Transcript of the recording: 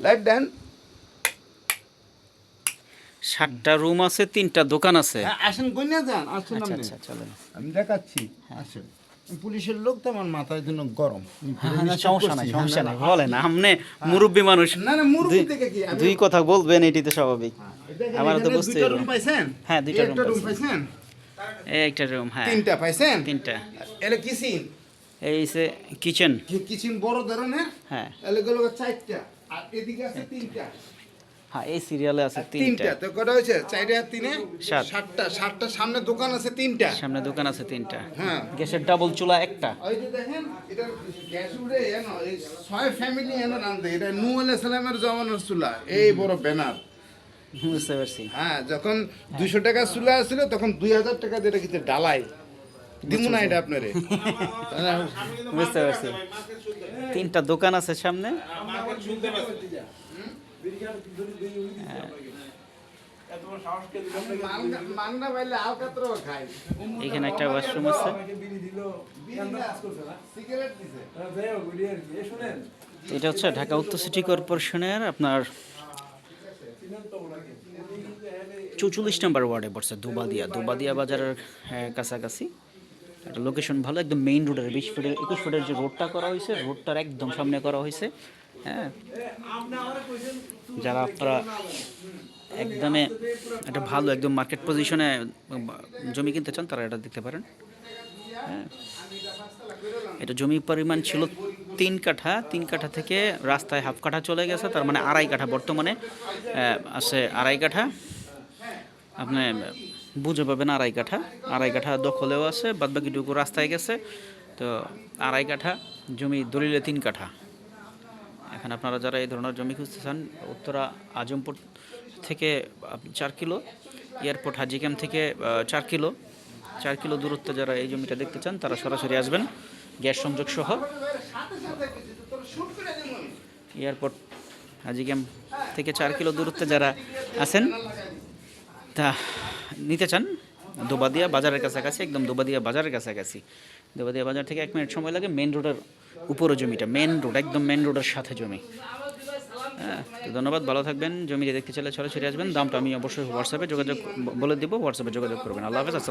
Light দেন। 7টা room আছে, 3টা দোকান আছে। হ্যাঁ, আসেন গইনা যান, আসুন আচ্ছা আপনি। আচ্ছা চলেন। আমি দেখাচ্ছি, আসেন। পুলিশের লোক তো আমার মাথায় জন্য গরম। না, সমস্যা নাই সমস্যা নাই, বলেন আপনি মুরব্বী মানুষ। না না, মুরব্বি থেকে কি দুই কথা বলবেন, এটি তো স্বাভাবিক। দেখেন, আমার তো এখানে বুঝতেই দুইটা হবে। রুম পাইছেন? হ্যাঁ, দুইটা একটা রুম রুম পাইছেন? এই একটা রুম, হ্যাঁ। তিনটা পাইছেন? 3টা। এলে কিচেন, এই সে কিচেন। কিচেন বড় ধরনের। হ্যাঁ এলে গেল 4টা, আর এদিকে আছে 3টা। হ্যাঁ, এই সিরিয়ালে আছে 3টা। 3টা তো কটা হয়েছে? 4 আর 3 সাত। 7টা। 7টা সামনে দোকান আছে 3টা। সামনে দোকান আছে 3টা। হ্যাঁ, গ্যাসের ডাবল চুলা একটা। ওই যে দেখেন, এটা গ্যাস উড়ে এনো, এই 6 ফ্যামিলি এনো রান্ধে। এটা নূহ আলাইহিস সালামের জমানার চুলা, এই বড় ব্যানার। বুঝতে পারছি। হ্যাঁ, যখন 200 টাকা চুলা ছিল তখন 2000 টাকা দিয়ে এটা কিছু ডালাই দিমু না এটা আপনারে। বুঝতে পারছি। 3টা দোকান আছে সামনে। মাংনা পাইলে আলকাতর খাই। এখানে একটা ওয়াশরুম আছে। সিগারেট দিছে। এটা হচ্ছে ঢাকা উত্তর সিটি কর্পোরেশনের আপনার 44 নম্বর ওয়ার্ডে পড়ছে, দুবাদিয়া বাজারের কাছাকাছি। একটা লোকেশন ভালো, একদম মেইন রোডের 20 ফুটের 21 ফুটের যে রোডটা করা হয়েছে, রোডটার একদম সামনে করা হয়েছে। হ্যাঁ, যারা আপনারা একদমে একটা ভালো একদম মার্কেট পজিশনে জমি কিনতে চান, তারা এটা দেখতে পারেন। হ্যাঁ, এটা জমির পরিমাণ ছিল 3 কাঠা। 3 কাঠা থেকে রাস্তায় হাফ কাঠা চলে গেছে, তার মানে 2.5 কাঠা বর্তমানে আছে। 2.5 কাঠা আপনি বুঝে পাবেন, 2.5 কাঠা দখলেও আছে, বাদ বাকিটুকু রাস্তায় গেছে। তো 2.5 কাঠা জমি, দলিলে 3 কাঠা। এখন আপনারা যারা এই ধরনের জমি খুঁজতে চান, উত্তরা আজমপুর থেকে 4 কিলো, এয়ারপোর্ট হাজি ক্যাম্প থেকে 4 কিলো দূরত্বে যারা এই জমিটা দেখতে চান, তারা সরাসরি আসবেন, গ্যাস সংযোগ সহ। এয়ারপোর্ট হাজি ক্যাম্প থেকে 4 কিলো দূরত্বে যারা আছেন, তা নিতে চান, দুবাদিয়া বাজারের কাছাকাছি, একদম দুবাদিয়া বাজারের কাছাকাছি। দুবাদিয়া বাজার থেকে 1 মিনিট সময় লাগে। মেন রোডের উপরে জমিটা, মেন রোড, একদম মেন রোডের সাথে জমি। হ্যাঁ, তো ধন্যবাদ, ভালো থাকবেন। জমিটা দেখতে চাইলে সরাসরি আসবেন। দামটা আমি অবশ্যই হোয়াটসঅ্যাপে যোগাযোগ বলে দেবো, হোয়াটসঅ্যাপে যোগাযোগ করবেন। আল্লাহ হাফেজ। আসসালাম।